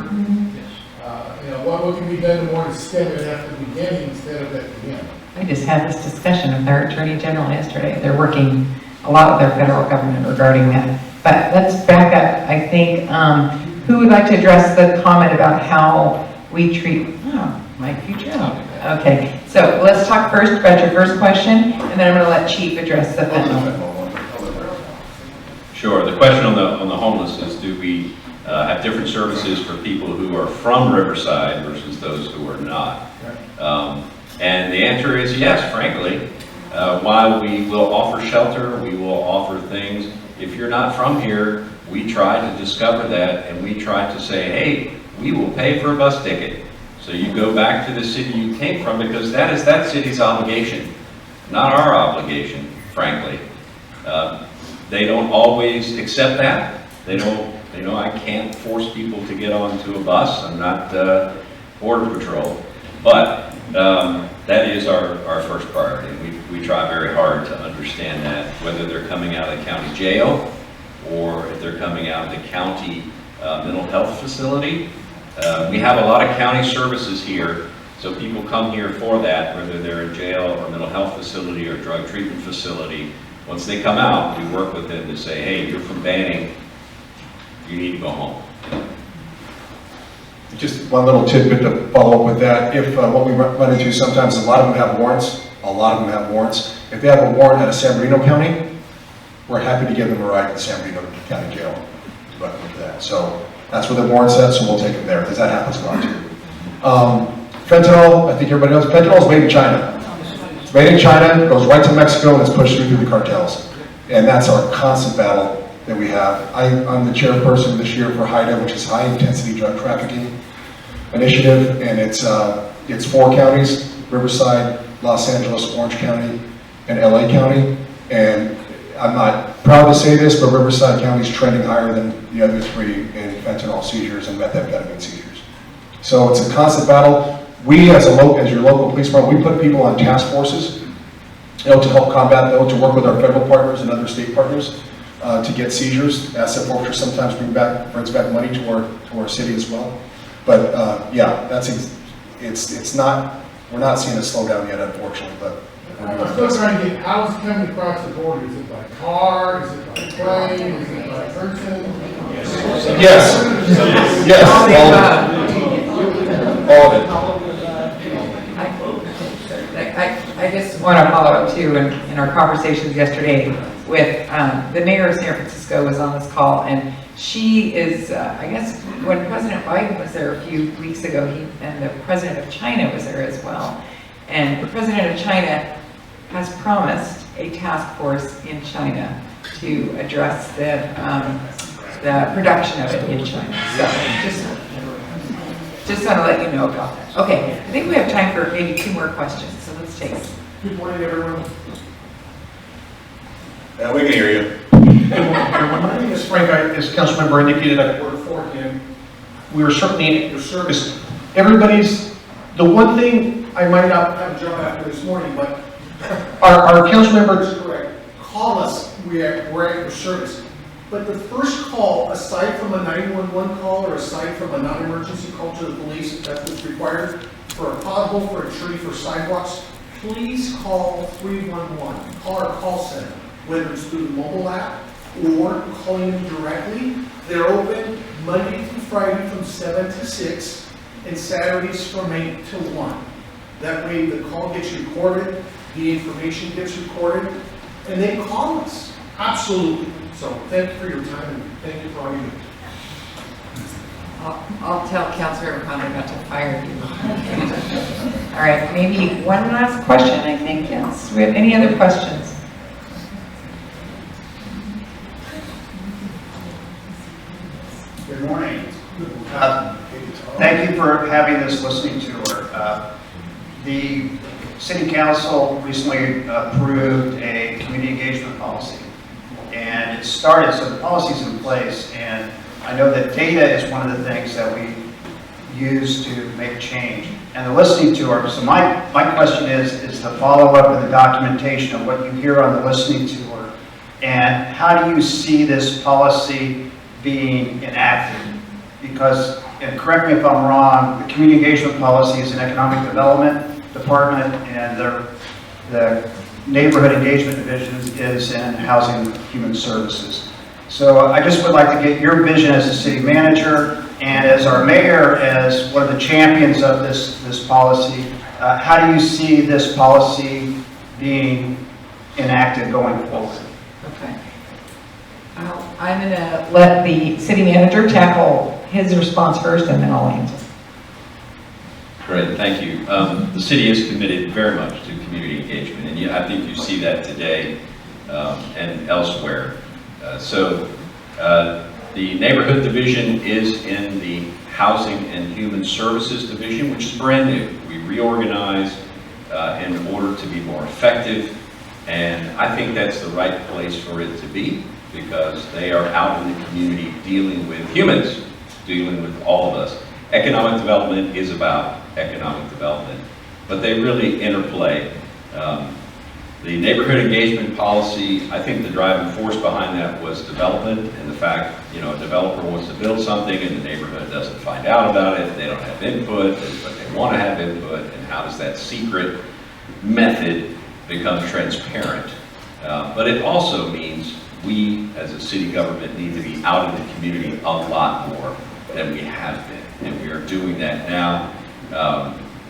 What can be done more to stem it at the beginning instead of at the end? I just had this discussion with our Attorney General yesterday. They're working a lot with our federal government regarding that. But let's back up. I think, who would like to address the comment about how we treat, Mike Futrell. Okay, so let's talk first about your first question, and then I'm going to let Chief address the fentanyl. Sure. The question on the homeless is, do we have different services for people who are from Riverside versus those who are not? And the answer is yes, frankly. While we will offer shelter, we will offer things. If you're not from here, we try to discover that, and we try to say, hey, we will pay for a bus ticket. So you go back to the city you came from, because that is that city's obligation, not our obligation, frankly. They don't always accept that. They know I can't force people to get onto a bus. I'm not Border Patrol. But that is our first priority. We try very hard to understand that, whether they're coming out of the county jail or if they're coming out of the county mental health facility. We have a lot of county services here, so people come here for that, whether they're in jail or mental health facility or drug treatment facility. Once they come out, we work with them to say, hey, you're from Banning, you need to go home. Just one little tidbit to follow up with that. If what we run into sometimes, a lot of them have warrants. If they have a warrant out of San Bernardino County, we're happy to give them a ride to the San Bernardino County Jail. But with that, so that's where the warrant's at, so we'll take them there, because that happens a lot too. Fentanyl, I think everybody knows, fentanyl is made in China. It's made in China, goes right to Mexico, and it's pushed through the cartels. And that's our constant battle that we have. I'm the chairperson this year for HIDA, which is High Intensity Drug Trafficking Initiative, and it's 4 counties, Riverside, Los Angeles, Orange County, and LA County. And I'm not proud to say this, but Riverside County is trending higher than the other 3 in fentanyl seizures and methamphetamine seizures. So it's a constant battle. We, as your local police department, we put people on task forces, to help combat, to work with our federal partners and other state partners to get seizures. Asset forfeiture sometimes brings back money to our city as well. But yeah, it's not. We're not seeing a slowdown yet, unfortunately. But I'm still trying to get how it's coming across the border. Is it by car? Is it by plane? Is it by person? Yes. Yes, all of it. I just want to follow up too, in our conversations yesterday with, the mayor of San Francisco was on this call, and she is, I guess, when President Biden was there a few weeks ago, and the president of China was there as well. And the president of China has promised a task force in China to address the production of it in China. So just want to let you know about that. Okay, I think we have time for maybe 2 more questions, so let's take it. Good morning, everyone. We can hear you. My name is Frank. As council member indicated, I work for him. We are certainly at your service. The one thing I might not have a job after this morning, but our council member is correct. Call us, we're at your service. But the first call, aside from a 911 call or aside from a non-emergency call to the police, if that's what's required, for a pothole, for a tree, for sidewalks, please call 311. Call our call center, whether it's through the mobile app or calling them directly. They're open Monday through Friday from 7 to 6 and Saturdays from 8 to 1. That way the call gets recorded, the information gets recorded, and they call us. Absolutely. So thank you for your time and thank you for all you do. I'll tell Councilmember Conley not to fire you. All right, maybe one last question, I think, yes. Do we have any other questions? Good morning. Thank you for having this listening tour. The City Council recently approved a community engagement policy. And it started, so the policy's in place, and I know that data is one of the things that we use to make change. And the listening tour, so my question is the follow-up and the documentation of what you hear on the listening tour, and how do you see this policy being enacted? Because, and correct me if I'm wrong, the community engagement policy is an economic development department, and the neighborhood engagement division is in housing and human services. So I just would like to get your vision as a city manager and as our mayor, as one of the champions of this policy. How do you see this policy being enacted going forward? Okay. I'm going to let the city manager tackle his response first, and then I'll answer. Great, thank you. The city is committed very much to community engagement, and I think you see that today and elsewhere. The neighborhood division is in the housing and human services division, which is brand new. We reorganized in order to be more effective, and I think that's the right place for it to be, because they are out in the community dealing with humans, dealing with all of us. Economic development is about economic development, but they really interplay. The neighborhood engagement policy, I think the driving force behind that was development, and the fact, a developer wants to build something and the neighborhood doesn't find out about it, they don't have input, but they want to have input, and how does that secret method become transparent? But it also means we, as a city government, need to be out in the community a lot more than we have been, and we are doing that now.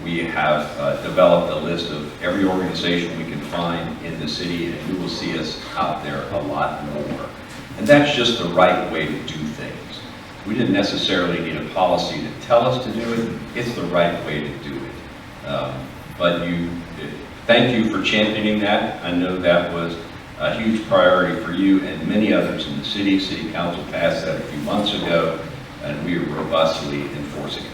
We have developed a list of every organization we can find in the city, and you will see us out there a lot more. And that's just the right way to do things. We didn't necessarily need a policy to tell us to do it. It's the right way to do it. Thank you for championing that. I know that was a huge priority for you and many others in the city. City Council passed that a few months ago, and we are robustly enforcing it.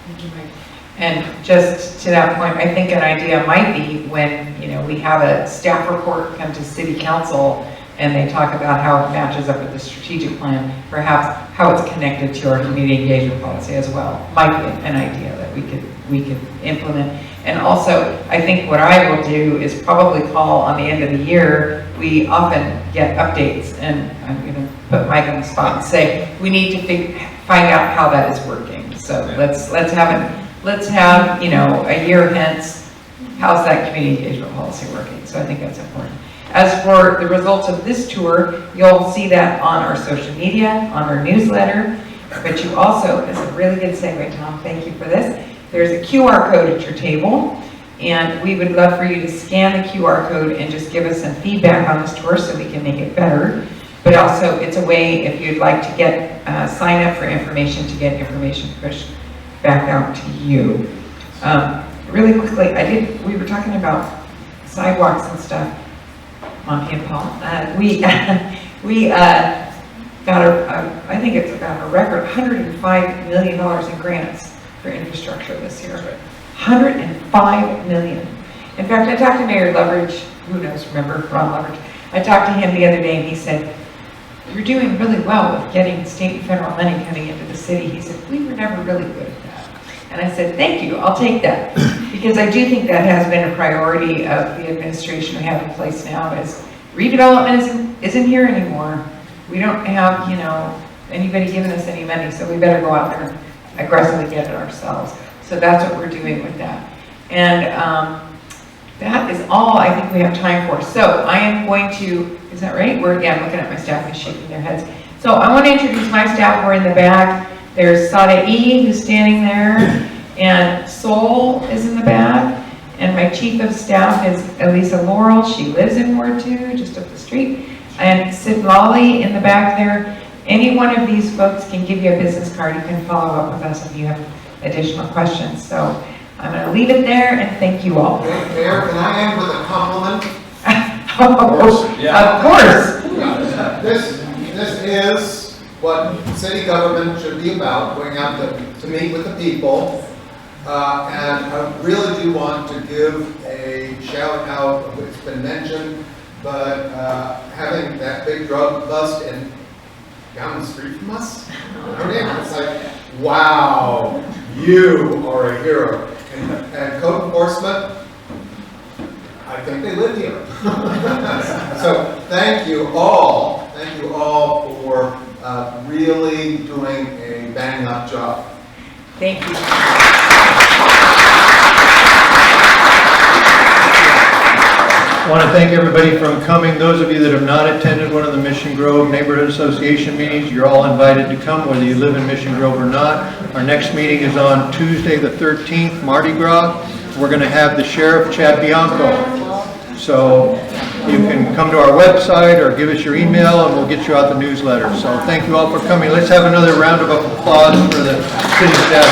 Thank you, Mike. And just to that point, I think an idea might be when, we have a staff report come to city council and they talk about how it matches up with the strategic plan, perhaps how it's connected to our community engagement policy as well. Might be an idea that we could implement. And also, I think what I will do is probably call on the end of the year. We often get updates, and I'm going to put Mike on the spot and say, we need to find out how that is working. So let's have a year hence, how's that community engagement policy working? So I think that's important. As for the results of this tour, you'll see that on our social media, on our newsletter, but you also, it's a really good segue, Tom, thank you for this. There's a QR code at your table, and we would love for you to scan the QR code and just give us some feedback on this tour so we can make it better. But also, it's a way, if you'd like to get, sign up for information, to get information pushed back out to you. Really quickly, we were talking about sidewalks and stuff. Come on, Pam Paul. We got I think it's about a record $105 million in grants for infrastructure this year. $105 million. In fact, I talked to Mayor Leverage, who knows, remember, Ron Leverage. I talked to him the other day and he said, "You're doing really well with getting state and federal money coming into the city." He said, "We were never really good at that." And I said, "Thank you, I'll take that." Because I do think that has been a priority of the administration we have in place now is redevelopment isn't here anymore. We don't have, anybody giving us any money, so we better go out there and aggressively get it ourselves. So that's what we're doing with that. And that is all I think we have time for. So I am going to, is that right? I'm looking at my staff and shaking their heads. So I want to introduce my staff. We're in the back. There's Sada E, who's standing there, and Sol is in the back. And my chief of staff is Elisa Laurel. She lives in Ward 2, just up the street. And Sid Lawley in the back there. Any one of these folks can give you a business card. You can follow up with us if you have additional questions. So I'm going to leave it there and thank you all. Mayor, can I end with a compliment? Of course. This is what city government should be about, going out to meet with the people. And I really do want to give a shout out, it's been mentioned, but having that big drug bust down the street from us, it's like, wow, you are a hero. And code enforcement, I think they live here. So thank you all for really doing a bang up job. Thank you. I want to thank everybody for coming. Those of you that have not attended one of the Mission Grove Neighborhood Association meetings, you're all invited to come, whether you live in Mission Grove or not. Our next meeting is on Tuesday the 13th, Mardi Gras. We're going to have the Sheriff, Chad Bianco. So you can come to our website or give us your email and we'll get you out the newsletter. So thank you all for coming. Let's have another round of applause for the city staff.